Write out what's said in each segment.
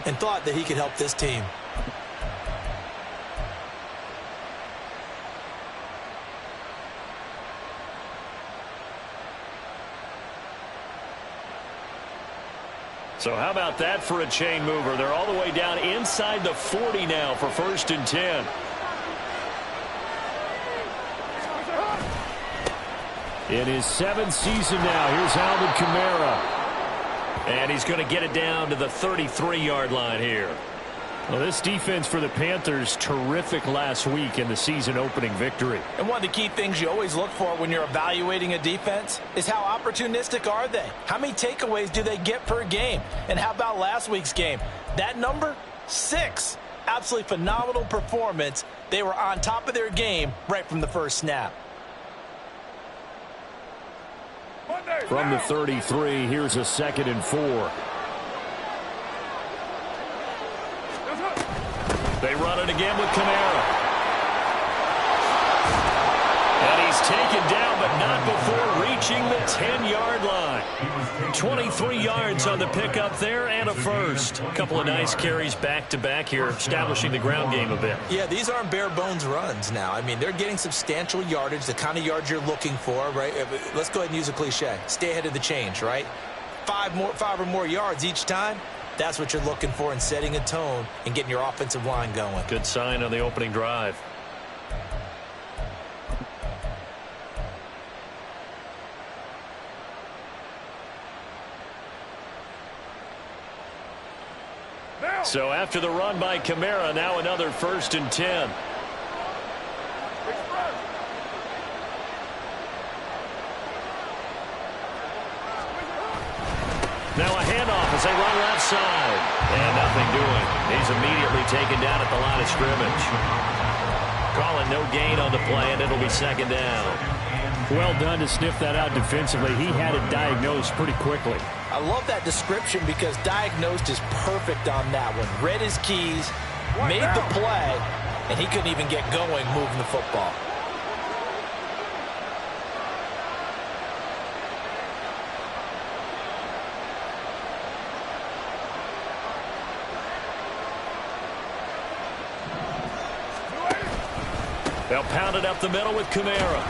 and thought that he could help this team. So how about that for a chain mover? They're all the way down inside the 40 now for 1st and 10. In his 7th season now, here's Alvin Kamara. And he's going to get it down to the 33-yard line here. Well, this defense for the Panthers, terrific last week in the season-opening victory. And one of the key things you always look for when you're evaluating a defense is how opportunistic are they? How many takeaways do they get per game? And how about last week's game? That number, 6. Absolutely phenomenal performance. They were on top of their game right from the first snap. From the 33, here's a 2nd and 4. They run it again with Kamara. And he's taken down, but not before reaching the 10-yard line. 23 yards on the pickup there and a first. A couple of nice carries back-to-back here, establishing the ground game a bit. Yeah, these aren't bare-bones runs now. I mean, they're getting substantial yardage, the kind of yards you're looking for, right? Let's go ahead and use a cliche. Stay ahead of the change, right? 5 or more yards each time. That's what you're looking for in setting a tone and getting your offensive line going. Good sign on the opening drive. So after the run by Kamara, now another 1st and 10. Now a handoff as they run left side. And nothing doing. He's immediately taken down at the line of scrimmage. Calling no gain on the play, and it'll be 2nd down. Well done to sniff that out defensively. He had it diagnosed pretty quickly. I love that description because diagnosed is perfect on that one. Read his keys, made the play, and he couldn't even get going moving the football. They'll pound it up the middle with Kamara.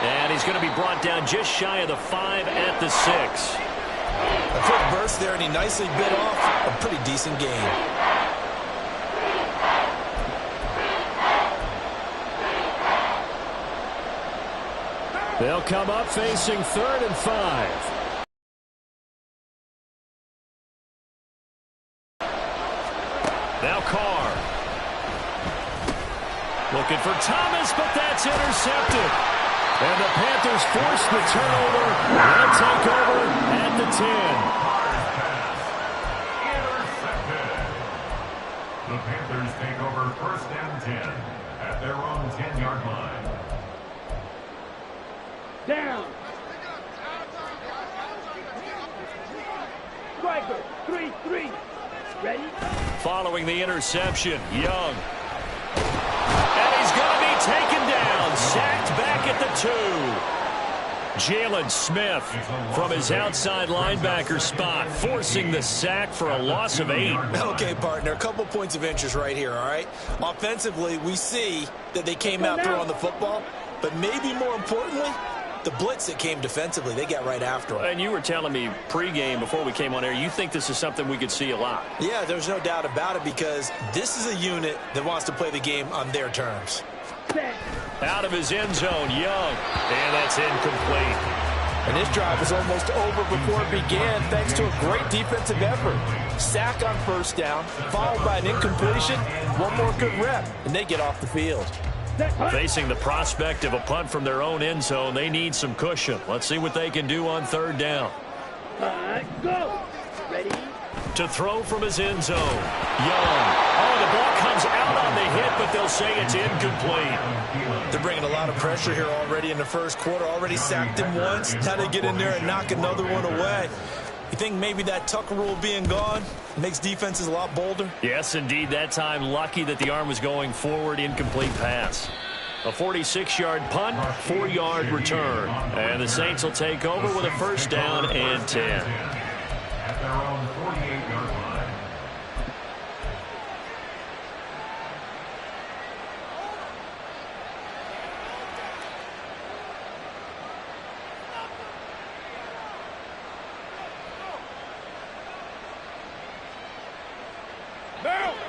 And he's going to be brought down just shy of the 5 at the 6. A quick burst there, and he nicely bit off a pretty decent gain. They'll come up facing 3rd and 5. Now Carr. Looking for Thomas, but that's intercepted. And the Panthers force the turnover. They'll take over at the 10. The Panthers take over 1st and 10 at their own 10-yard line. Down. Striker, 3-3. Ready? Following the interception, Young. And he's going to be taken down. Sacked back at the 2. Jalen Smith from his outside linebacker spot, forcing the sack for a loss of 8. Okay, partner, a couple points of interest right here, all right? Offensively, we see that they came out throwing the football, but maybe more importantly, the blitz that came defensively, they got right after him. And you were telling me pregame before we came on air, you think this is something we could see a lot. Yeah, there's no doubt about it because this is a unit that wants to play the game on their terms. Out of his end zone, Young. And that's incomplete. And this drive was almost over before it began thanks to a great defensive effort. Sack on 1st down, followed by an incompletion, one more good rep, and they get off the field. Facing the prospect of a punt from their own end zone, they need some cushion. Let's see what they can do on 3rd down. Go. Ready? To throw from his end zone. Young. Oh, the ball comes out on the hit, but they'll say it's incomplete. They're bringing a lot of pressure here already in the 1st quarter. Already sacked him once. Now they get in there and knock another one away. You think maybe that Tucker rule being gone makes defenses a lot bolder? Yes, indeed. That time, lucky that the arm was going forward. Incomplete pass. A 46-yard punt, 4-yard return. And the Saints will take over with a 1st down and 10. At their own 48-yard line.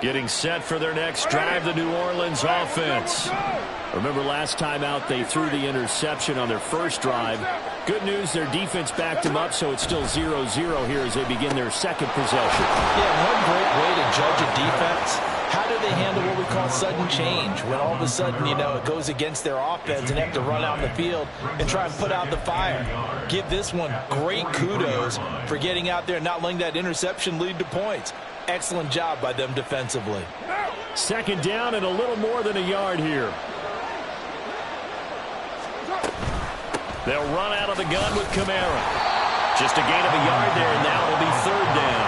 Getting set for their next drive, the New Orleans offense. Remember last time out they threw the interception on their first drive. Good news, their defense backed them up, so it's still 0-0 here as they begin their second possession. Yeah, one great way to judge a defense. How do they handle what we call sudden change? When all of a sudden, it goes against their offense and they have to run out in the field and try and put out the fire. Give this one great kudos for getting out there and not letting that interception lead to points. Excellent job by them defensively. Second down and a little more than a yard here. They'll run out of the gun with Kamara. Just a gain of a yard there, and now it'll be third down.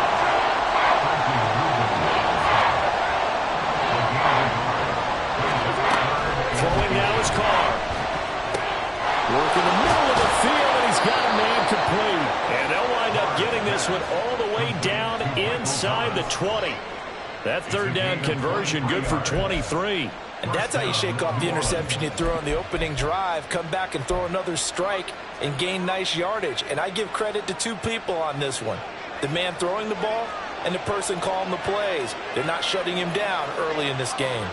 Throwing now is Carr. Work in the middle of the field, and he's got a man complete. And they'll wind up getting this one all the way down inside the 20. That third down conversion good for 23. And that's how you shake off the interception you threw on the opening drive, come back and throw another strike and gain nice yardage. And I give credit to two people on this one. The man throwing the ball and the person calling the plays. They're not shutting him down early in this game.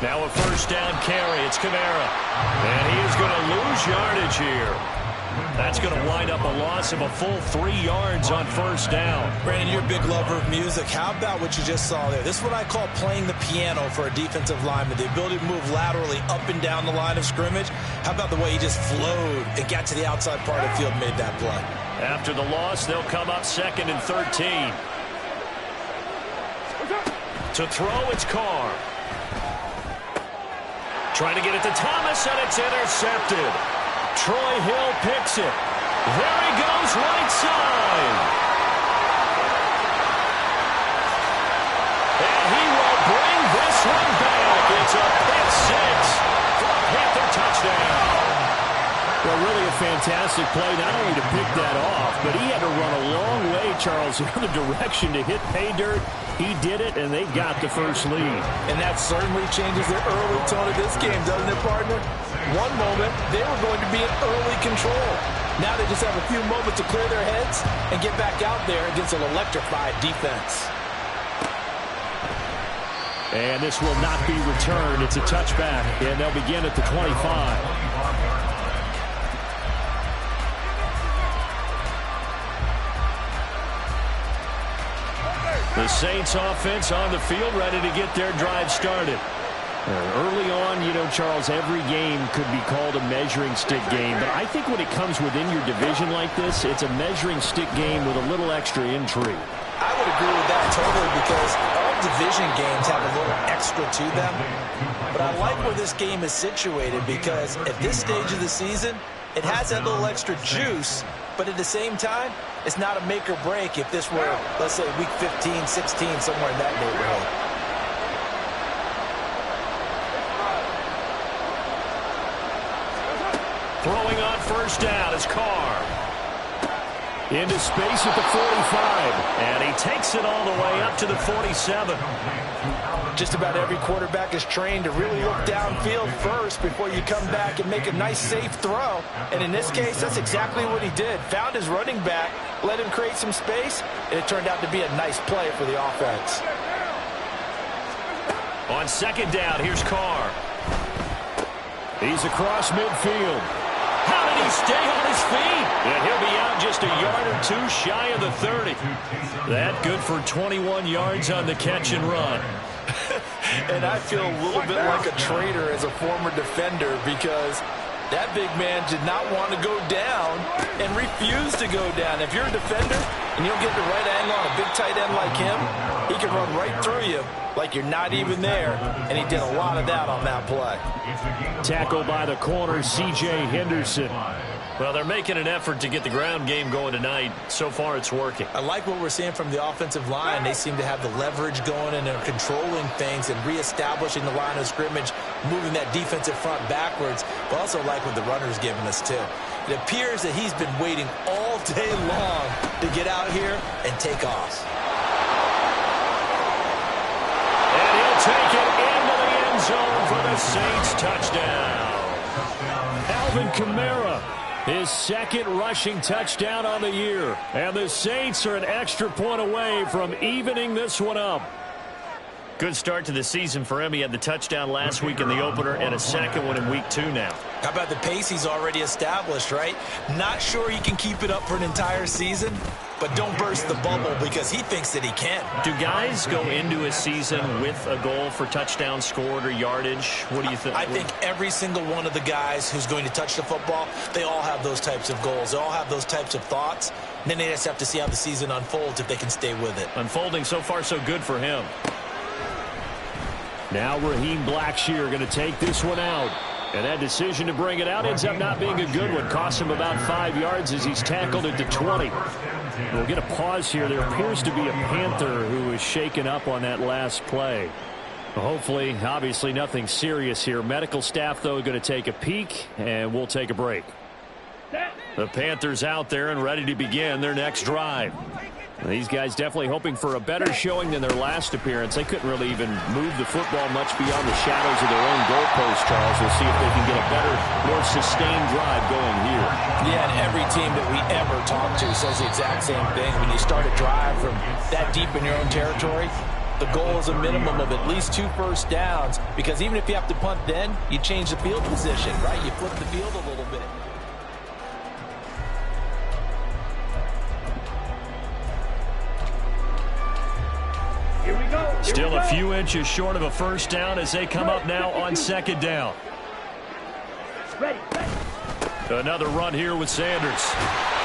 Now a first down carry. It's Kamara. And he is going to lose yardage here. That's going to wind up a loss of a full 3 yards on first down. Brandon, you're a big lover of music. How about what you just saw there? This is what I call playing the piano for a defensive lineman. The ability to move laterally up and down the line of scrimmage. How about the way he just flowed and got to the outside part of the field and made that play? After the loss, they'll come up 2nd and 13. To throw, it's Carr. Trying to get it to Thomas, and it's intercepted. Troy Hill picks it. There he goes, right side. And he will bring this one back. It's a pick six for a Panther touchdown. Well, really a fantastic play, not only to pick that off, but he had to run a long way, Charles, in the direction to hit pay dirt. He did it, and they got the first lead. And that certainly changes the early tone of this game, doesn't it, partner? One moment, they were going to be in early control. Now they just have a few moments to clear their heads and get back out there against an electrified defense. And this will not be returned. It's a touchback, and they'll begin at the 25. The Saints offense on the field ready to get their drive started. Early on, Charles, every game could be called a measuring stick game. But I think when it comes within your division like this, it's a measuring stick game with a little extra intrigue. I would agree with that totally because all division games have a little extra to them. But I like where this game is situated because at this stage of the season, it has that little extra juice. But at the same time, it's not a make or break if this were, let's say, week 15, 16, somewhere in that neighborhood. Throwing on first down is Carr. Into space at the 45. And he takes it all the way up to the 47. Just about every quarterback is trained to really look downfield first before you come back and make a nice, safe throw. And in this case, that's exactly what he did. Found his running back, let him create some space, and it turned out to be a nice play for the offense. On second down, here's Carr. He's across midfield. How did he stay on his feet? And he'll be out just a yard or two shy of the 30. That good for 21 yards on the catch and run. And I feel a little bit like a traitor as a former defender because that big man did not want to go down and refused to go down. If you're a defender and you don't get the right angle on a big tight end like him, he can run right through you like you're not even there, and he did a lot of that on that play. Tackle by the corner, C.J. Henderson. Well, they're making an effort to get the ground game going tonight. So far, it's working. I like what we're seeing from the offensive line. They seem to have the leverage going, and they're controlling things and reestablishing the line of scrimmage, moving that defensive front backwards, but also like what the runner's giving us, too. It appears that he's been waiting all day long to get out here and take off. And he'll take it into the end zone for the Saints touchdown. Alvin Kamara His second rushing touchdown on the year. And the Saints are an extra point away from evening this one up. Good start to the season for him. He had the touchdown last week in the opener and a second one in week 2 now. How about the pace he's already established, right? Not sure he can keep it up for an entire season, but don't burst the bubble because he thinks that he can. Do guys go into a season with a goal for touchdown scored or yardage? What do you think? I think every single one of the guys who's going to touch the football, they all have those types of goals. They all have those types of thoughts. And then they just have to see how the season unfolds if they can stay with it. Unfolding so far so good for him. Now Raheem Blackshear going to take this one out. And that decision to bring it out ends up not being a good one. Costs him about 5 yards as he's tackled at the 20. We'll get a pause here. There appears to be a Panther who is shaken up on that last play. Hopefully, obviously nothing serious here. Medical staff, though, going to take a peek, and we'll take a break. The Panthers out there and ready to begin their next drive. These guys definitely hoping for a better showing than their last appearance. They couldn't really even move the football much beyond the shadows of their own goalpost, Charles. We'll see if they can get a better, more sustained drive going here. Yeah, and every team that we ever talk to says the exact same thing. When you start a drive from that deep in your own territory, the goal is a minimum of at least 2 first downs, because even if you have to punt then, you change the field position, right? You flip the field a little bit. Still a few inches short of a first down as they come up now on second down. Another run here with Sanders.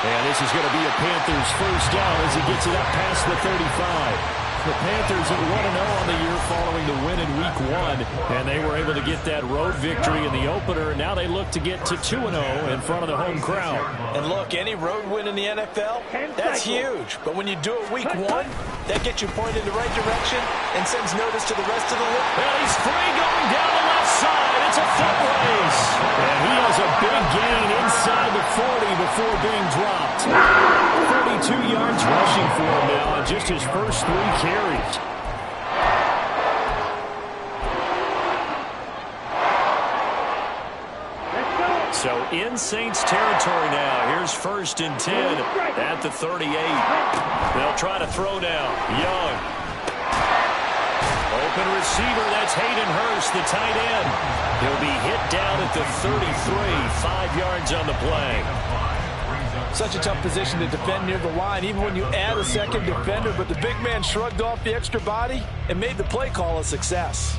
And this is going to be a Panthers first down as he gets it up past the 35. The Panthers at 1-0 on the year following the win in Week 1, and they were able to get that road victory in the opener. Now they look to get to 2-0 in front of the home crowd. And look, any road win in the NFL, that's huge. But when you do it Week 1, that gets you pointed in the right direction and sends notice to the rest of the league. And he's free going down the left side. It's a foot race. And he has a big gain inside the 40 before being dropped. 32 yards rushing for him now on just his first 3 carries. So in Saints territory now. Here's 1st and 10 at the 38. They'll try to throw down. Young. Open receiver. That's Hayden Hurst, the tight end. He'll be hit down at the 33. 5 yards on the play. Such a tough position to defend near the line, even when you add a second defender. But the big man shrugged off the extra body and made the play call a success.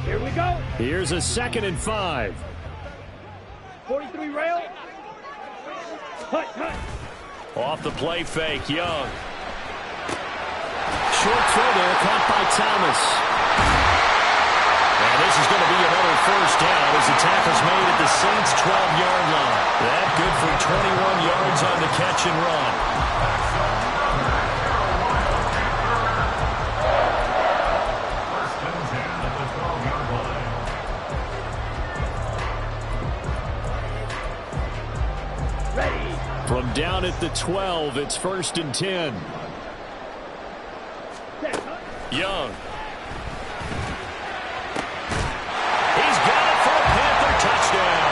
Here we go. Here's a 2nd and 5. 43 rail. Hut. Off the play fake, Young. Short throw there, caught by Thomas. And this is going to be another first down as the tackle's made at the Saints' 12-yard line. That good for 21 yards on the catch and run. From down at the 12, it's 1st and 10. Young. He's got it for a Panther touchdown.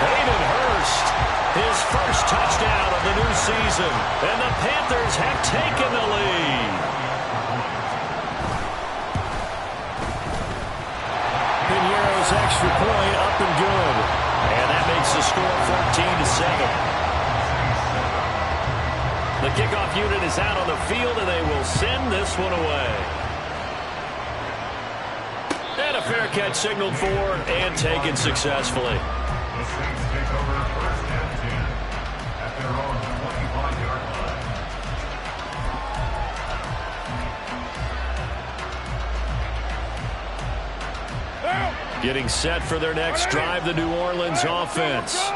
Hayden Hurst, his first touchdown of the new season. And the Panthers have taken the lead. Piñeiro's extra point up and good. And that makes the score 14-7. The kickoff unit is out on the field, and they will send this one away. And a fair catch signaled for and taken successfully. The Saints take over 1st and 10 at their own 25-yard line. Getting set for their next drive, the New Orleans offense.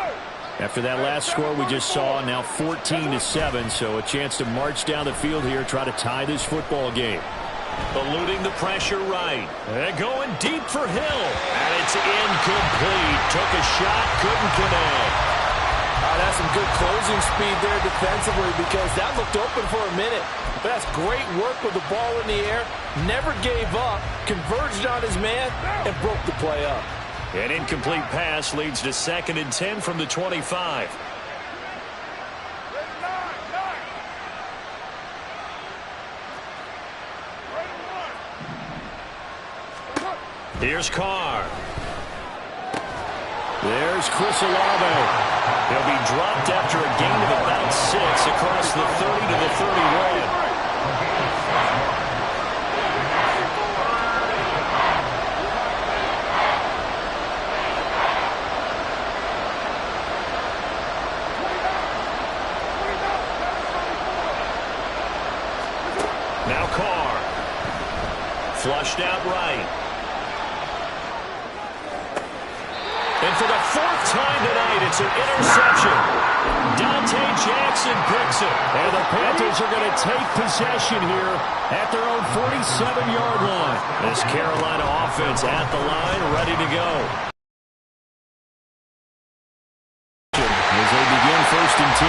After that last score we just saw, now 14-7, so a chance to march down the field here, try to tie this football game. Eluding the pressure right. And going deep for Hill. And it's incomplete. Took a shot, couldn't connect. that's some good closing speed there defensively because that looked open for a minute. But that's great work with the ball in the air. Never gave up, converged on his man, and broke the play up. An incomplete pass leads to 2nd and 10 from the 25. Here's Carr. There's Chris Olave. He'll be dropped after a gain of about 6 across the 30 to the 31. Now Carr. Flushed out right. And for the 4th time tonight, it's an interception. Dante Jackson picks it. And the Panthers are going to take possession here at their own 47-yard line. This Carolina offense at the line, ready to go. As they begin 1st and 10.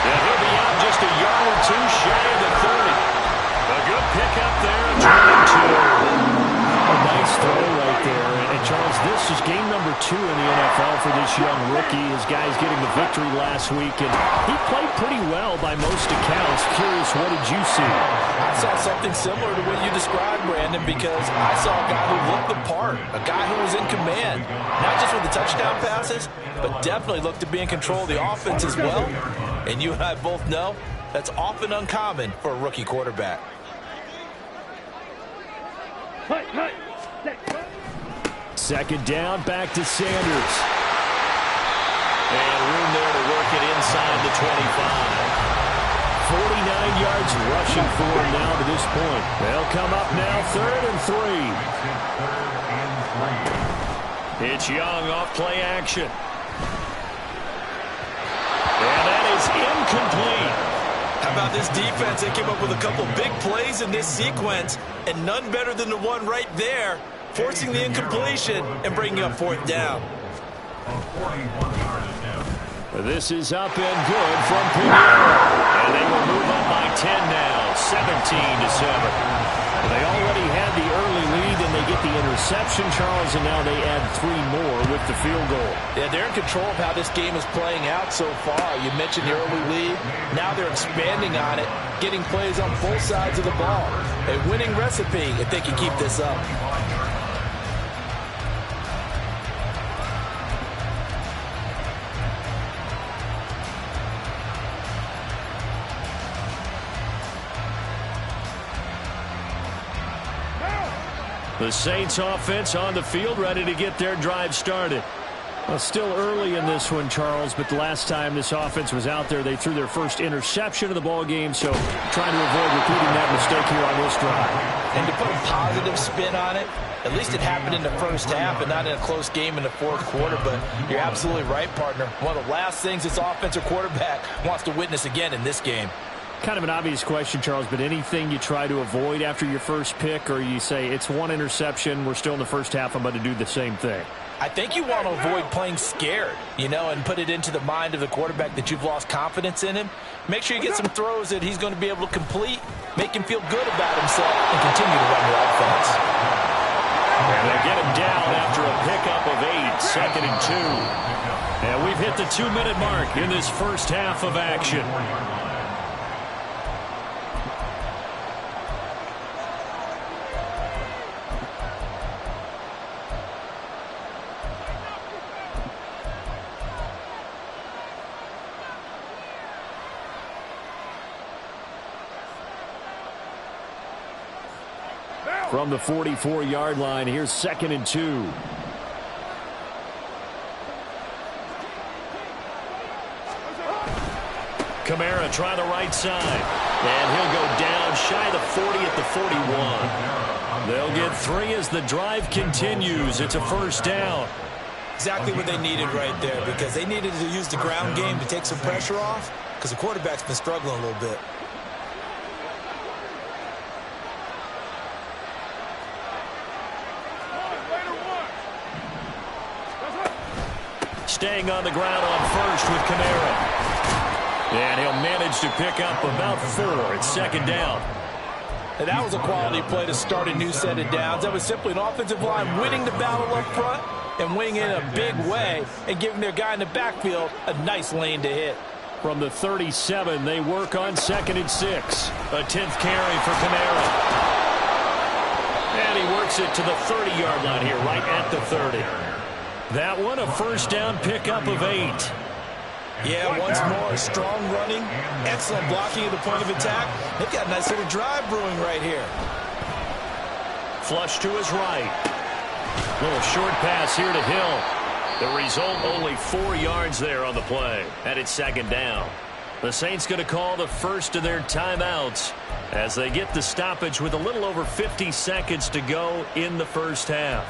And he'll be out just a yard or two shy of the 30. A good pickup there, turning 2. A nice throw right there. And Charles, this is game number 2 in the NFL for this young rookie. His guys getting the victory last week, and he played pretty well by most accounts. Curious, what did you see? I saw something similar to what you described, Brandon, because I saw a guy who looked the part, a guy who was in command, not just with the touchdown passes, but definitely looked to be in control of the offense as well. And you and I both know that's often uncommon for a rookie quarterback. Second down, back to Sanders. And room there to work it inside the 25. 49 yards rushing for him now to this point. They'll come up now 3rd and 3. It's Young off play action. And that is incomplete. How about this defense? They came up with a couple big plays in this sequence, and none better than the one right there, forcing the incompletion and bringing up 4th down. This is up and good from Pinheiro. And they will move up by 10 now, 17-7. They already had the early lead, and they get the interception, Charles, and now they add 3 more with the field goal. Yeah, they're in control of how this game is playing out so far. You mentioned the early lead. Now they're expanding on it, getting plays on both sides of the ball. A winning recipe if they can keep this up. The Saints offense on the field, ready to get their drive started. Well, still early in this one, Charles, but the last time this offense was out there, they threw their first interception of the ball game, so trying to avoid repeating that mistake here on this drive. And to put a positive spin on it, at least it happened in the first half and not in a close game in the 4th quarter, but you're absolutely right, partner. One of the last things this offensive quarterback wants to witness again in this game. Kind of an obvious question, Charles, but anything you try to avoid after your first pick, or you say it's 1 interception, we're still in the first half, I'm going to do the same thing? I think you want to avoid playing scared, and put it into the mind of the quarterback that you've lost confidence in him. Make sure you get some throws that he's going to be able to complete, make him feel good about himself, and continue to run the offense. And they get him down after a pickup of 8, 2nd and 2. And we've hit the 2-minute mark in this first half of action. From the 44-yard line, here's 2nd and 2. Kamara try the right side. And he'll go down shy of the 40 at the 41. They'll get 3 as the drive continues. It's a 1st down. Exactly what they needed right there, because they needed to use the ground game to take some pressure off, because the quarterback's been struggling a little bit. staying on the ground on first with Kamara. And he'll manage to pick up about 4. It's second down. And that was a quality play to start a new set of downs. That was simply an offensive line winning the battle up front and winning in a big way and giving their guy in the backfield a nice lane to hit. From the 37, they work on 2nd and 6. A 10th carry for Kamara. And he works it to the 30-yard line here, right at the 30. That one, a first down pickup of 8. Yeah, once more, strong running, excellent blocking at the point of attack. They've got a nice little drive brewing right here. Flush to his right. Little short pass here to Hill. The result, only 4 yards there on the play. And it's second down. The Saints going to call the first of their timeouts as they get the stoppage with a little over 50 seconds to go in the first half.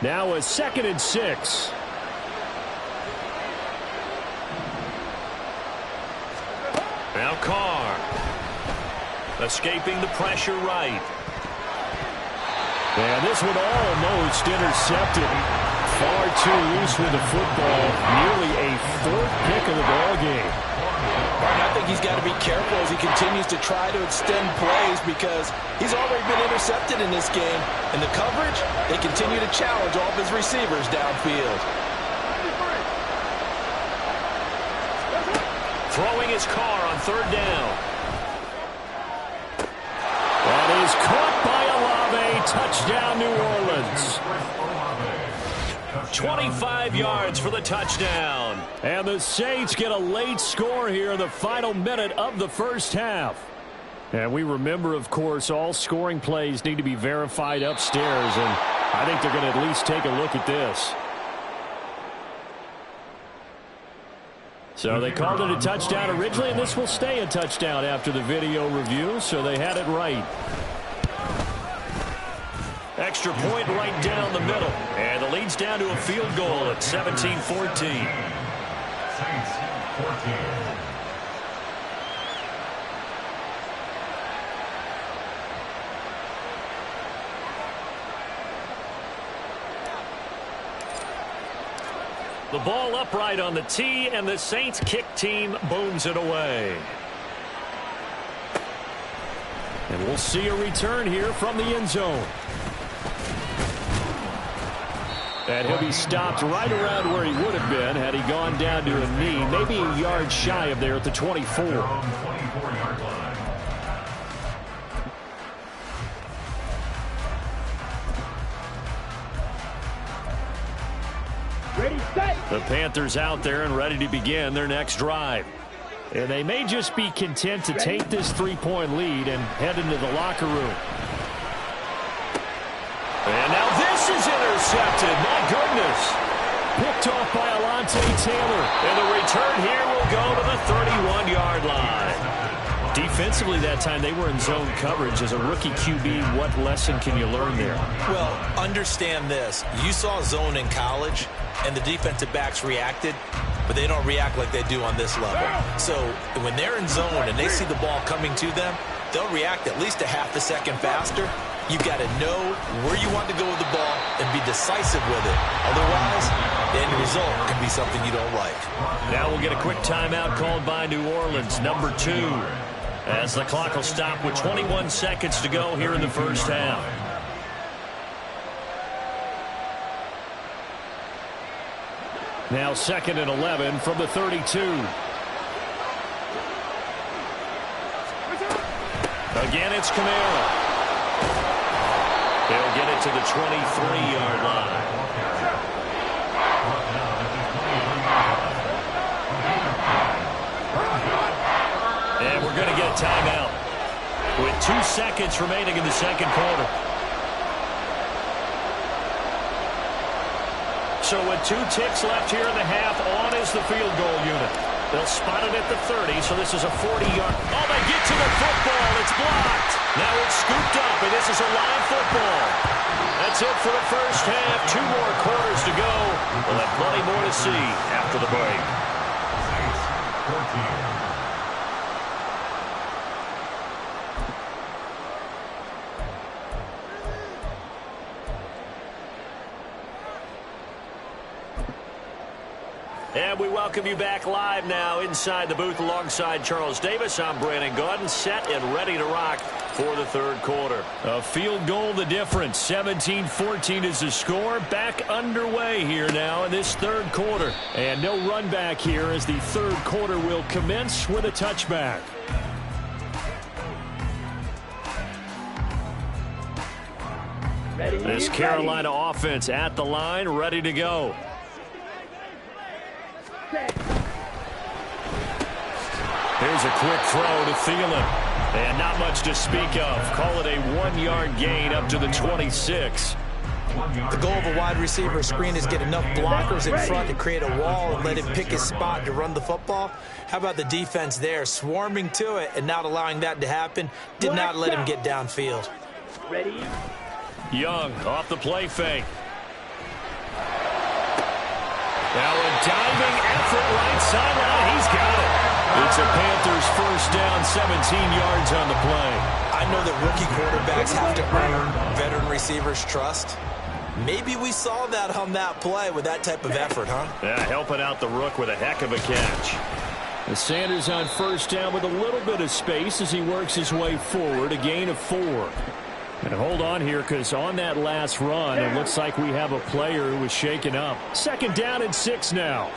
Now a 2nd and 6. Now Carr. Escaping the pressure right. And this one almost intercepted. Far too loose with the football. Nearly a 4th pick of the ball game. Martin, I think he's got to be careful as he continues to try to extend plays because he's already been intercepted in this game. And the coverage, they continue to challenge all of his receivers downfield. Throwing his Carr on 3rd down. That is caught by Olave. Touchdown, New Orleans. 25 yards for the touchdown. And the Saints get a late score here in the final minute of the first half. And we remember, of course, all scoring plays need to be verified upstairs. And I think they're going to at least take a look at this. So they called it a touchdown originally, and this will stay a touchdown after the video review, so they had it right. Extra point right down the middle, and the lead's down to a field goal at 17-14. Saints 14. The ball upright on the tee, and the Saints kick team booms it away. And we'll see a return here from the end zone. And he'll be stopped right around where he would have been had he gone down to a knee, maybe a yard shy of there at the 24. 24-yard line. Ready, set. The Panthers out there and ready to begin their next drive. And they may just be content to take this 3-point lead and head into the locker room. And now this is intercepted. My goodness. Picked off by Alontae Taylor. And the return here will go to the 31-yard line. Defensively that time, they were in zone coverage. As a rookie QB, what lesson can you learn there? Well, understand this. You saw zone in college, and the defensive backs reacted, but they don't react like they do on this level. So when they're in zone and they see the ball coming to them, they'll react at least a half a second faster. You've got to know where you want to go with the ball and be decisive with it. Otherwise, the end result can be something you don't like. Now we'll get a quick timeout called by New Orleans, number 2. As the clock will stop with 21 seconds to go here in the first half. Now 2nd and 11 from the 32. Again, it's Kamara. They'll get it to the 23-yard line. And we're going to get a timeout with 2 seconds remaining in the second quarter. So with 2 ticks left here in the half, on is the field goal unit. They'll spot it at the 30, so this is a 40-yard. Oh, they get to the football. It's blocked. Now it's scooped up, and this is a live football. That's it for the first half. 2 more quarters to go. We'll have plenty more to see after the break. Saints 14. And we welcome you back live now inside the booth alongside Charles Davis. I'm Brandon Gaudin, set and ready to rock for the third quarter. A field goal the difference. 17-14 is the score. Back underway here now in this third quarter. And no run back here as the third quarter will commence with a touchback. This Carolina offense at the line, ready to go. Here's a quick throw to Thielen. And not much to speak of. Call it a 1-yard gain up to the 26. The goal of a wide receiver screen is get enough blockers in front to create a wall and let him pick his spot to run the football. How about the defense there, swarming to it and not allowing that to happen? Did not let him get downfield. Ready? Young off the play fake. Now a diving effort right sideline. He's got it. It's a Panthers first down, 17 yards on the play. I know that rookie quarterbacks have to earn veteran receivers' trust. Maybe we saw that on that play with that type of effort, huh? Yeah, helping out the rook with a heck of a catch. The Sanders on first down with a little bit of space as he works his way forward, a gain of 4. And hold on here, because on that last run, it looks like we have a player who was shaken up. Second down and 6 now.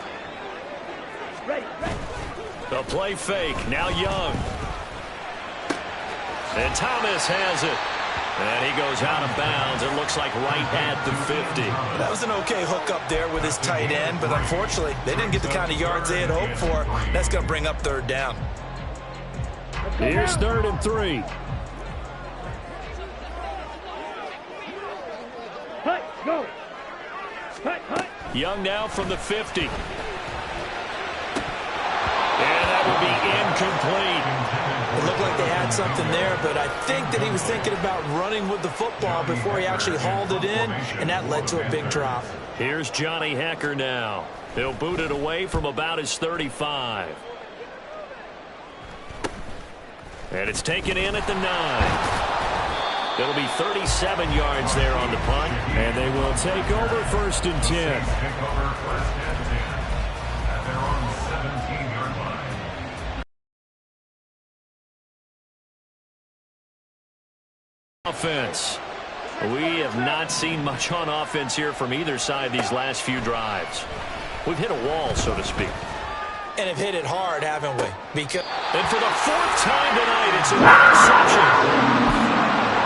The play fake, now Young. And Thomas has it. And he goes out of bounds. It looks like right at the 50. That was an okay hook up there with his tight end, but unfortunately, they didn't get the kind of yards they had hoped for. That's going to bring up third down. Here's 3rd and 3. Hut, go. Hut, hut. Young now from the 50. And that will be incomplete. It looked like they had something there, but I think that he was thinking about running with the football before he actually hauled it in, and that led to a big drop. Here's Johnny Hekker now. He'll boot it away from about his 35. And it's taken in at the 9. It'll be 37 yards there on the punt, and they will take over 1st and 10. At their own 17-yard line. Offense. We have not seen much on offense here from either side these last few drives. We've hit a wall, so to speak. And have hit it hard, haven't we? Because and for the 4th time tonight, it's an interception.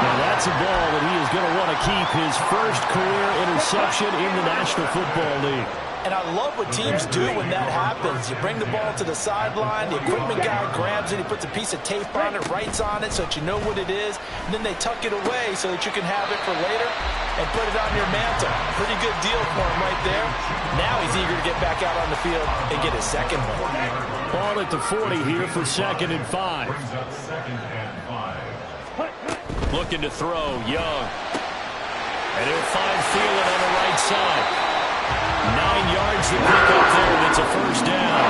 Now that's a ball that he is going to want to keep, his first career interception in the National Football League. And I love what teams do when that happens. You bring the ball to the sideline, the equipment guy grabs it, he puts a piece of tape on it, writes on it so that you know what it is, and then they tuck it away so that you can have it for later and put it on your mantle. Pretty good deal for him right there. Now he's eager to get back out on the field and get his second one. Ball at the 40 here for 2nd and 5. Brings up 2nd and 5. Looking to throw, Young. And he'll find Thielen on the right side. 9 yards to pick up there. That's a first down.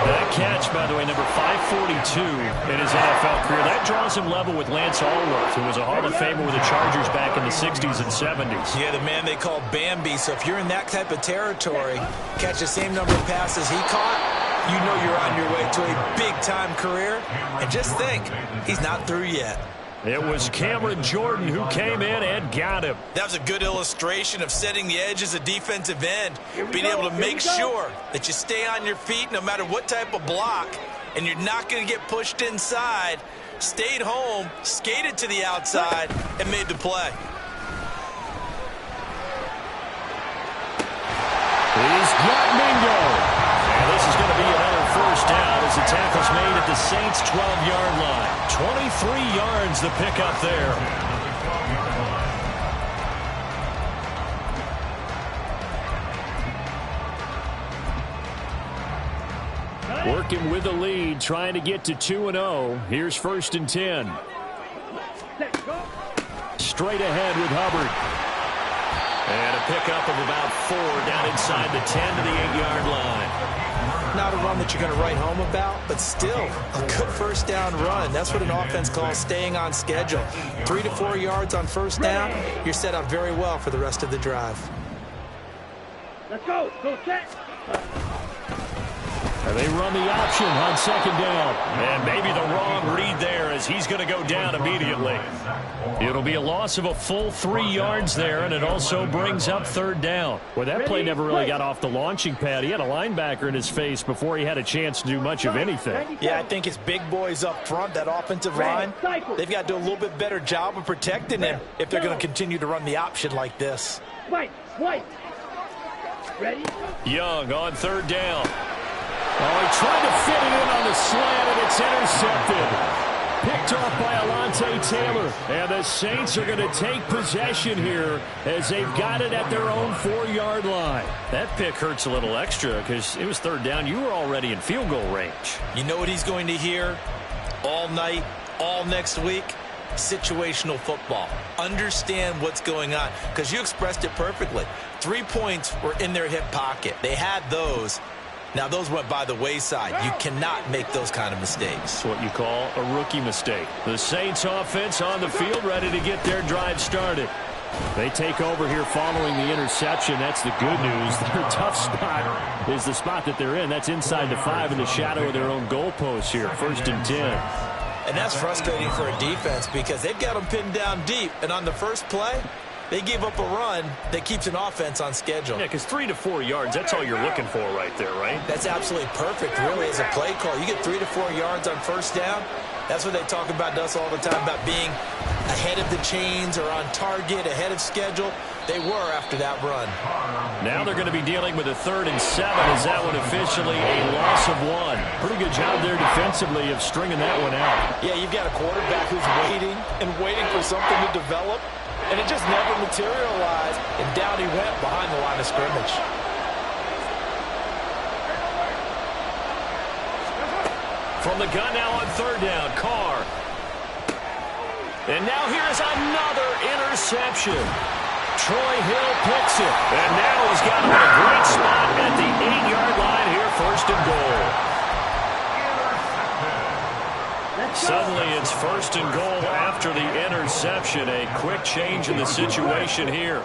That catch, by the way, number 542 in his NFL career. That draws him level with Lance Allworth, who was a Hall of Famer with the Chargers back in the 60s and 70s. Yeah, the man they call Bambi. So if you're in that type of territory, catch the same number of passes he caught, you know you're on your way to a big-time career. And just think, he's not through yet. It was Cameron Jordan who came in and got him. That was a good illustration of setting the edge as a defensive end. Being able to make sure that you stay on your feet no matter what type of block, and you're not going to get pushed inside. Stayed home, skated to the outside, and made the play. He's got Mingo. And this is going to be another first down as the tackle's made at the Saints' 12-yard line. 23 yards to pick up there. Working with the lead, trying to get to 2-0. Here's 1st and 10. Straight ahead with Hubbard. And a pickup of about 4 down inside the 10 to the 8-yard line. Not a run that you're going to write home about, but still a good first down run. That's what an offense calls staying on schedule. 3 to 4 yards on first down, you're set up very well for the rest of the drive. Let's go. Go set. And they run the option on second down. And maybe the wrong read there as he's going to go down immediately. It'll be a loss of a full 3 yards there, and it also brings up third down. Well, that play never really got off the launching pad. He had a linebacker in his face before he had a chance to do much of anything. Yeah, I think it's big boys up front, that offensive line. They've got to do a little bit better job of protecting him if they're going to continue to run the option like this. White. Ready? Young on third down. Oh, he tried to fit it in on the slant, and it's intercepted. Picked off by Alontae Taylor. And the Saints are going to take possession here as they've got it at their own 4-yard line. That pick hurts a little extra because it was third down. You were already in field goal range. You know what he's going to hear all night, all next week? Situational football. Understand what's going on, because you expressed it perfectly. 3 points were in their hip pocket. They had those. Now, those went by the wayside. You cannot make those kind of mistakes. That's what you call a rookie mistake. The Saints offense on the field, ready to get their drive started. They take over here following the interception. That's the good news. Their tough spot is the spot that they're in. That's inside the 5 in the shadow of their own goalpost here. 1st and 10. And that's frustrating for a defense because they've got them pinned down deep. And on the first play, they give up a run that keeps an offense on schedule. Yeah, because 3 to 4 yards, that's all you're looking for right there, right? That's absolutely perfect, really, as a play call. You get 3 to 4 yards on first down. That's what they talk about to us all the time, about being ahead of the chains or on target, ahead of schedule. They were after that run. Now they're going to be dealing with a 3rd and 7 as that one officially a loss of 1. Pretty good job there defensively of stringing that one out. Yeah, you've got a quarterback who's waiting and waiting for something to develop, and it just never materialized, and down he went behind the line of scrimmage. From the gun now on 3rd down, Carr. And now here's another interception. Troy Hill picks it. And now he's got him in a great spot at the 8-yard line here, 1st and goal. Suddenly it's 1st and goal after the interception. A quick change in the situation here.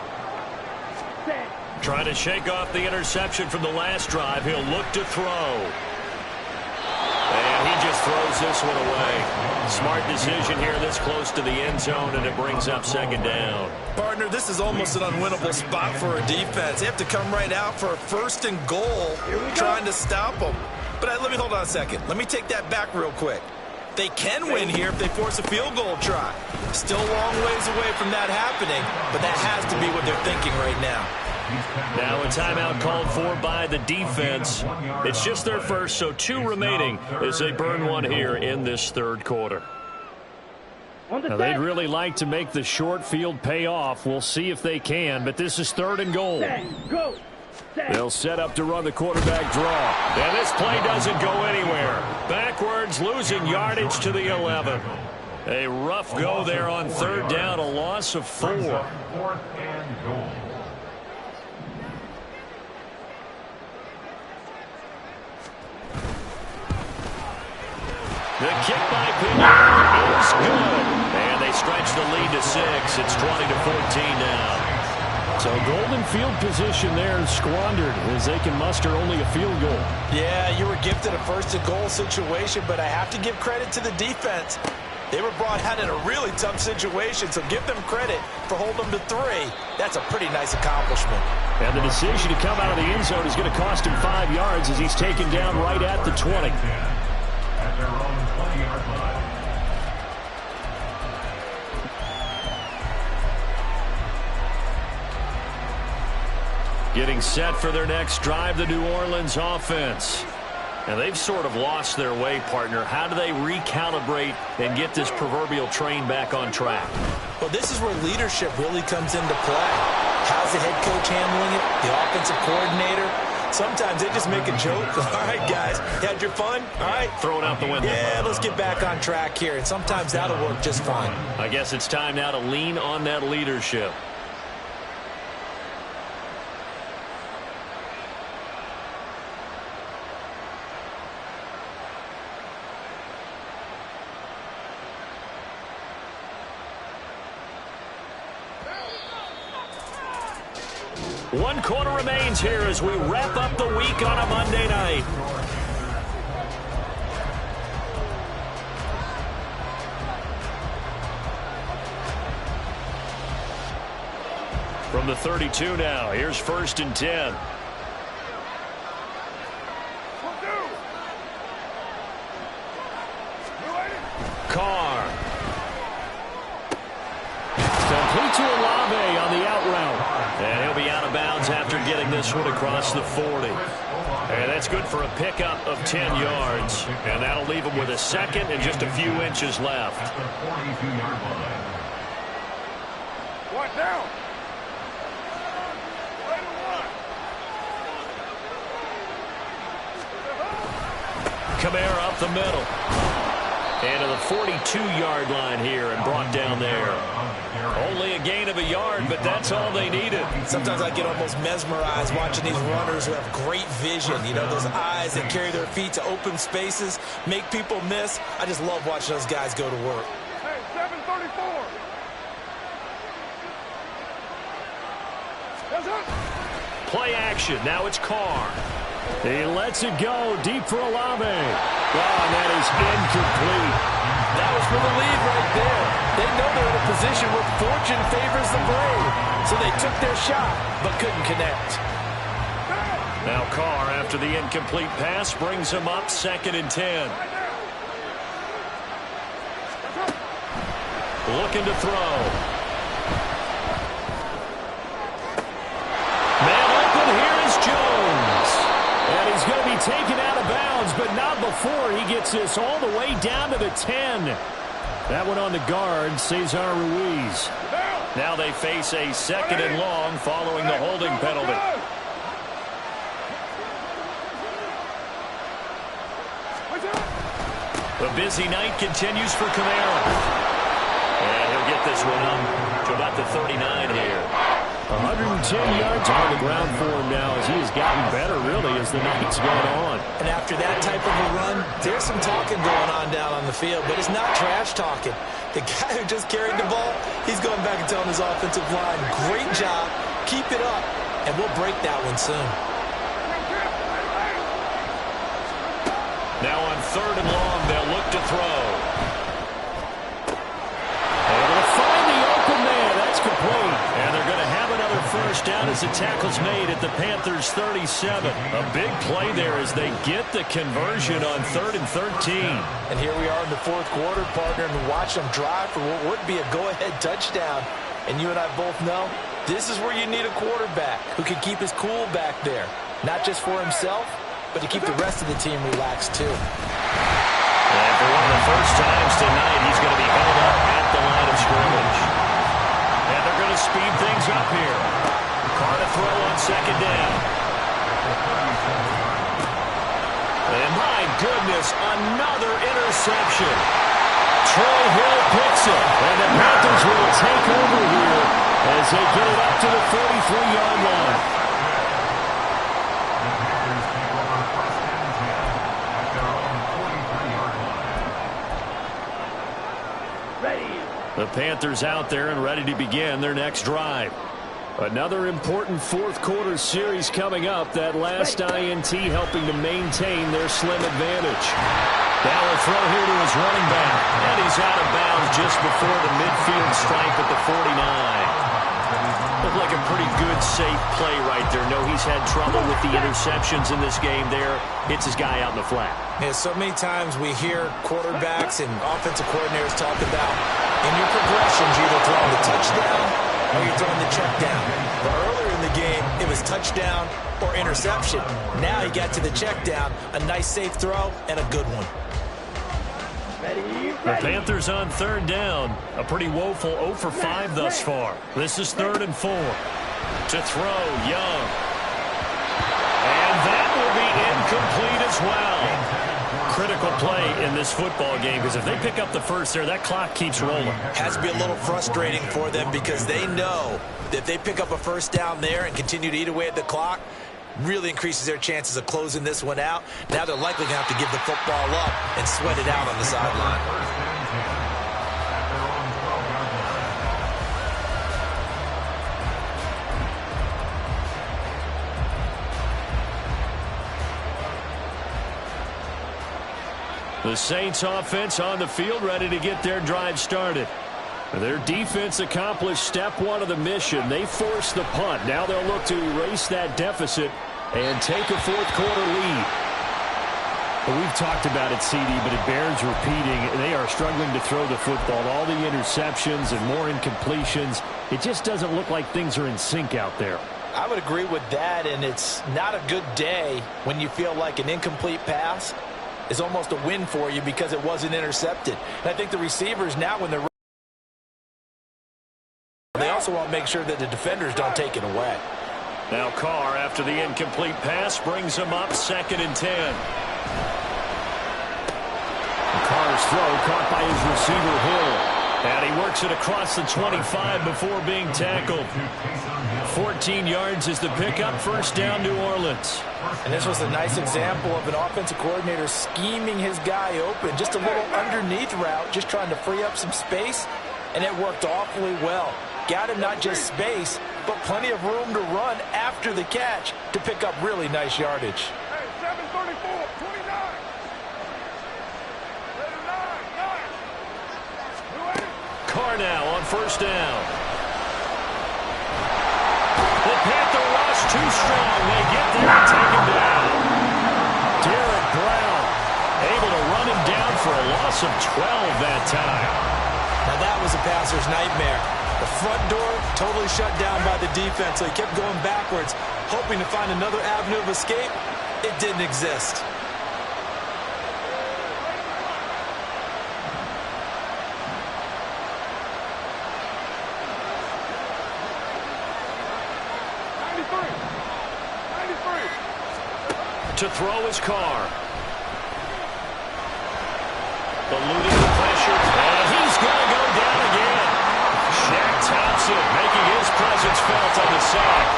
Trying to shake off the interception from the last drive. He'll look to throw. And he just throws this one away. Smart decision here this close to the end zone, and it brings up 2nd down. Partner, this is almost an unwinnable spot for a defense. They have to come right out for a 1st and goal, trying to stop them. But let me hold on a second. Let me take that back real quick. They can win here if they force a field goal try. Still a long ways away from that happening, but that has to be what they're thinking right now. Now a timeout called for by the defense. It's just their first, so 2 remaining as they burn one here in this 3rd quarter. Now they'd really like to make the short field pay off. We'll see if they can, but this is 3rd and goal. They'll set up to run the quarterback draw. And this play doesn't go anywhere. Backwards, losing yardage to the 11. A rough go there on 3rd down, a loss of 4. 4th and goal. The kick by Pinion is good. And they stretch the lead to 6. It's 20-14 now. So golden field position there squandered as they can muster only a field goal. Yeah, you were gifted a 1st and goal situation, but I have to give credit to the defense. They were brought out in a really tough situation, so give them credit for holding them to 3. That's a pretty nice accomplishment. And the decision to come out of the end zone is going to cost him 5 yards as he's taken down right at the 20. At their own 20-yard line. Getting set for their next drive, the New Orleans offense. And they've sort of lost their way, partner. How do they recalibrate and get this proverbial train back on track? Well, this is where leadership really comes into play. How's the head coach handling it? The offensive coordinator? Sometimes they just make a joke. All right, guys, you had your fun? All right. Throw it out the window. Yeah, let's get back on track here. And sometimes that'll work just fine. I guess it's time now to lean on that leadership. One quarter remains here as we wrap up the week on a Monday night. From the 32 now, here's 1st and 10. Carr. Complete to Olave on the out route. And he'll be out of bounds after getting this one across the 40. And that's good for a pickup of 10 yards. And that'll leave him with a second and just a few inches left. What down? Kamara up the middle. And to the 42-yard line here and brought down there. Only a gain of a yard, but that's all they needed. Sometimes I get almost mesmerized watching these runners who have great vision. You know, those eyes that carry their feet to open spaces, make people miss. I just love watching those guys go to work. Hey, 734. Play action. Now it's Carr. He lets it go deep for Olave. Oh, and that is incomplete. That was for the lead right there. They know they're in a position where fortune favors the brave. So they took their shot, but couldn't connect. Now Carr, after the incomplete pass, brings him up 2nd and 10. Looking to throw. Man open, here is Jones. And he's going to be taken out of bounds, but not before he gets this all the way down to the 10. That one on the guard, Cesar Ruiz. Now they face a 2nd and long following the holding penalty. The busy night continues for Kamara. And he'll get this one up to about the 39 here. 110 yards on the ground for him now as he has gotten better, really, as the night's gone on. And after that type of a run, there's some talking going on down on the field, but it's not trash talking. The guy who just carried the ball, he's going back and telling his offensive line, great job, keep it up, and we'll break that one soon. Now on 3rd and long, they'll look to throw. Able to find the open man. That's complete. And they're going to have another first down as the tackle's made at the Panthers' 37. A big play there as they get the conversion on 3rd and 13. And here we are in the 4th quarter, partner, and watch them drive for what would be a go-ahead touchdown. And you and I both know this is where you need a quarterback who can keep his cool back there. Not just for himself, but to keep the rest of the team relaxed, too. And for one of the first times tonight, he's going to be held up at the line of scrimmage. And they're going to speed things up here. Carr to throw on 2nd down. And my goodness, another interception. Troy Hill picks it. And the Panthers will take over here as they get it up to the 43-yard line. The Panthers out there and ready to begin their next drive. Another important 4th quarter series coming up. That last INT helping to maintain their slim advantage. Now a throw here to his running back. And he's out of bounds just before the midfield stripe at the 49. Looked like a pretty good, safe play right there. No, he's had trouble with the interceptions in this game there. Hits his guy out in the flat. Yeah, so many times we hear quarterbacks and offensive coordinators talk about in your progressions, you're either throwing the touchdown or you're throwing the check down. But earlier in the game, it was touchdown or interception. Now he got to the check down, a nice safe throw, and a good one. The Panthers on 3rd down. A pretty woeful 0 for 5 thus far. This is 3rd and 4. To throw, Young. And that will be incomplete as well. Critical play in this football game because if they pick up the first there, that clock keeps rolling. Has to be a little frustrating for them because they know that if they pick up a first down there and continue to eat away at the clock, really increases their chances of closing this one out. Now they're likely going to have to give the football up and sweat it out on the sideline. The Saints offense on the field ready to get their drive started. Their defense accomplished step one of the mission. They forced the punt. Now they'll look to erase that deficit and take a fourth-quarter lead. But we've talked about it, CD, but it bears repeating. They are struggling to throw the football. All the interceptions and more incompletions. It just doesn't look like things are in sync out there. I would agree with that, and it's not a good day when you feel like an incomplete pass is almost a win for you because it wasn't intercepted. And I think the receivers now, when they're they also want to make sure that the defenders don't take it away. Now Carr, after the incomplete pass, brings him up 2nd and 10. Carr's throw caught by his receiver, Hill. And he works it across the 25 before being tackled. 14 yards is the pickup. First down, New Orleans. And this was a nice example of an offensive coordinator scheming his guy open. Just a little underneath route, just trying to free up some space. And it worked awfully well. Got him not just space, but plenty of room to run after the catch to pick up really nice yardage. Hey, 734, 29. Carr now on first down. The Panther rush too strong. They get there and take him down. Derek Brown able to run him down for a loss of 12 that time. Now that was a passer's nightmare. The front door totally shut down by the defense, so he kept going backwards, hoping to find another avenue of escape. It didn't exist. To throw his Carr. Eluding the pressure, and he's going to go down again. Shaq Thompson making his presence felt on the side.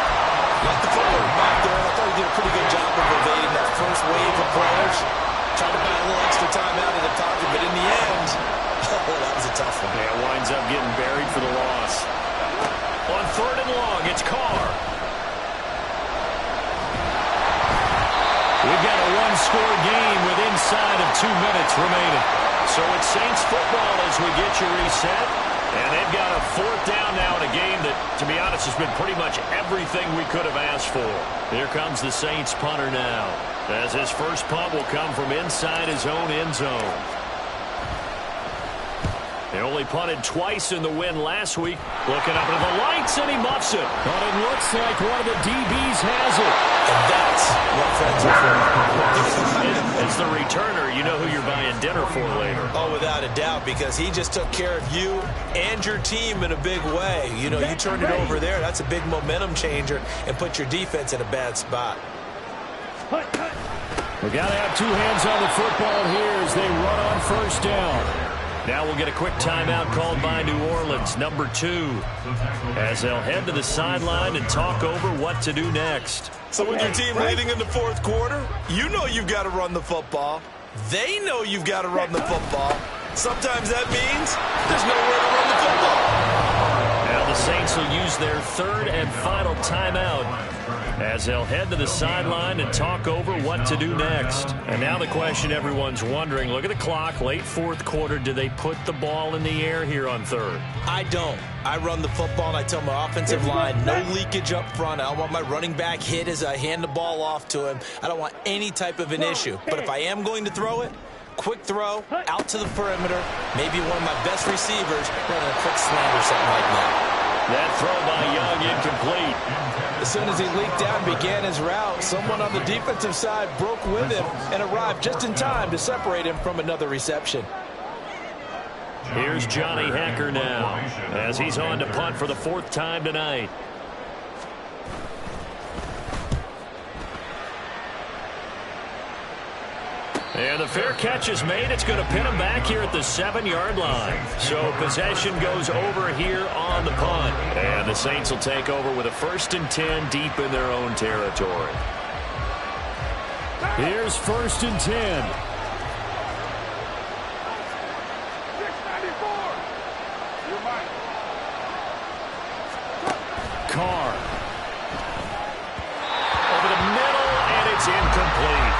Like the football back there, I thought he did a pretty good job of evading that first wave of players. Trying to buy a little extra time out of the pocket, but in the end, oh, that was a tough one. Yeah, winds up getting buried for the loss. On 3rd and long, it's Carr. We've got a one-score game with inside of 2 minutes remaining. So it's Saints football as we get you reset. And they've got a 4th down now in a game that, to be honest, has been pretty much everything we could have asked for. Here comes the Saints punter now, as his first punt will come from inside his own end zone. They only punted twice in the win last week. Looking up into the lights, and he muffs it. But it looks like one of the DBs has it. And that's what friends are for. As the returner, you know who you're buying dinner for later. Oh, without a doubt, because he just took care of you and your team in a big way. You know, you turn it over there, that's a big momentum changer and put your defense in a bad spot. We got to have two hands on the football here as they run on first down. Now we'll get a quick timeout called by New Orleans, number 2, as they'll head to the sideline and talk over what to do next. So with your team leading in the 4th quarter, you know you've got to run the football. They know you've got to run the football. Sometimes that means there's nowhere to run the football. Now the Saints will use their 3rd and final timeout as they'll head to the sideline and talk over what to do next. And now the question everyone's wondering, look at the clock, late 4th quarter, do they put the ball in the air here on 3rd? I don't. I run the football, and I tell my offensive line, no leakage up front. I don't want my running back hit as I hand the ball off to him. I don't want any type of an issue. But if I am going to throw it, quick throw, out to the perimeter, maybe one of my best receivers running a quick slant or something like that. That throw by Young incomplete. As soon as he leaked out and began his route, someone on the defensive side broke with him and arrived just in time to separate him from another reception. Here's Johnny Hacker now as he's on to punt for the 4th time tonight. And the fair catch is made. It's going to pin him back here at the 7-yard line. So possession goes over here on the punt. And the Saints will take over with a 1st and 10 deep in their own territory. Here's 1st and 10. 694. You're mine. Carr. Over the middle, and it's incomplete.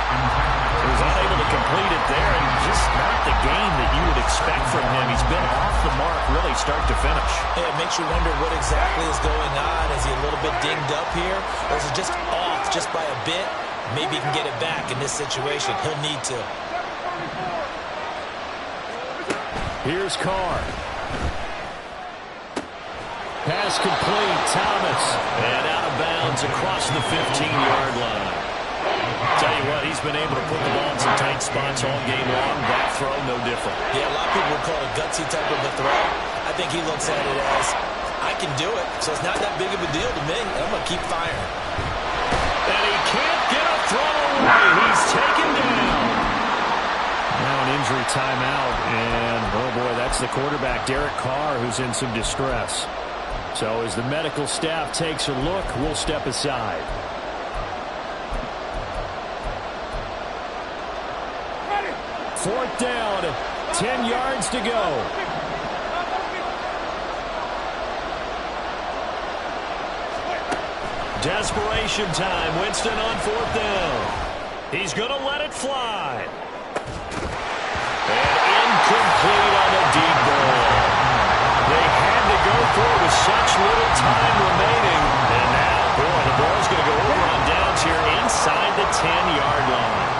He was unable to complete it there, and just not the game that you would expect from him. He's been off the the mark, really start to finish. Yeah, it makes you wonder what exactly is going on. Is he a little bit dinged up here? Or is it just off just by a bit? Maybe he can get it back in this situation. He'll need to. Here's Carr. Pass complete. Thomas. And out of bounds across the 15-yard line. Tell you what, he's been able to put the ball in some tight spots all game long. That throw, no different. Yeah, a lot of people would call it a gutsy type of a throw. I think he looks at it as, I can do it, so it's not that big of a deal to me, and I'm going to keep firing. And he can't get a throw away. He's taken down. Now an injury timeout, and, oh boy, that's the quarterback, Derek Carr, who's in some distress. So as the medical staff takes a look, we'll step aside. Fourth down, 10 yards to go. Desperation time. Winston on fourth down. He's going to let it fly. And incomplete on the deep ball. They had to go for it with such little time remaining. And now, boy, the ball's going to go over on downs here inside the 10-yard line.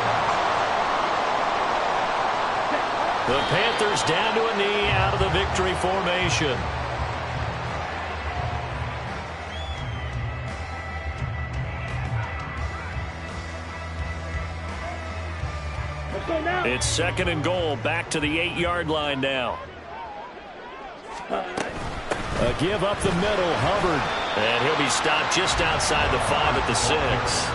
The Panthers down to a knee out of the victory formation. It's second and goal, back to the 8-yard line now. A give up the middle, Hubbard. And he'll be stopped just outside the 5 at the 6.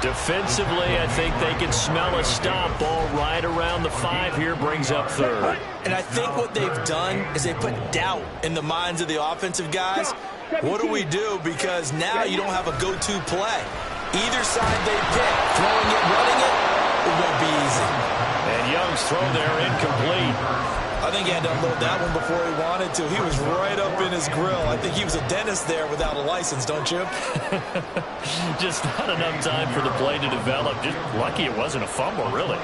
Defensively, I think they can smell a stop. Ball right around the 5 here, brings up third. And I think what they've done is they put doubt in the minds of the offensive guys. What do we do? Because now you don't have a go-to play. Either side they pick, throwing it, running it, it won't be easy. And Young's throw there incomplete. I think he had to unload that one before he wanted to. He was right up in his grill. I think he was a dentist there without a license, don't you? Just not enough time for the play to develop. Just lucky it wasn't a fumble, really.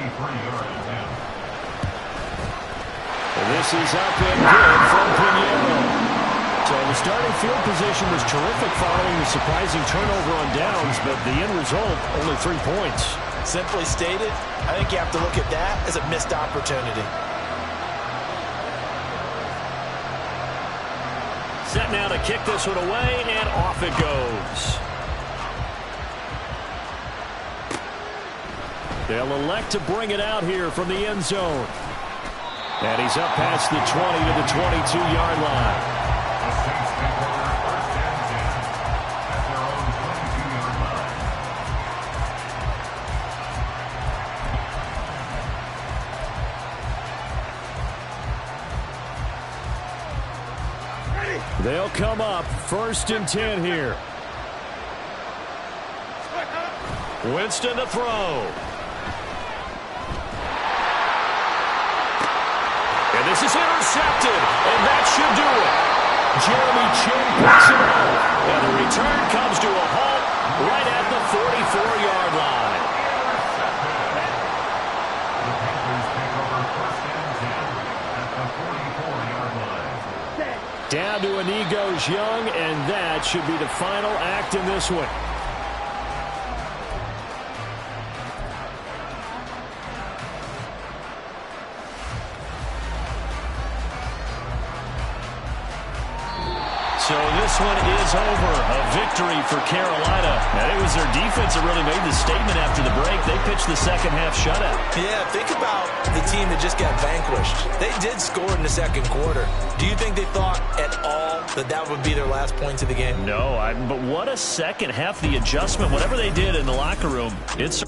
And this is up and good from Pinheiro. So the starting field position was terrific following the surprising turnover on downs, but the end result, only 3 points. Simply stated, I think you have to look at that as a missed opportunity. Set now to kick this one away, and off it goes. They'll elect to bring it out here from the end zone. And he's up past the 20 to the 22-yard line. They'll come up first and 10 here. Winston to throw. And this is intercepted, and that should do it. Jeremy Chin picks it up, and the return comes to a halt right at the 44-yard line. Down to a knee goes Young, and that should be the final act in this one. So this one is over. A victory for Carolina. And it was their defense that really made the statement after the break. They pitched the second half shutout. Yeah, think about the team that just got vanquished. They did score in the second quarter. Do you think they thought at all that that would be their last points of the game? No, but what a second half. The adjustment, whatever they did in the locker room, it's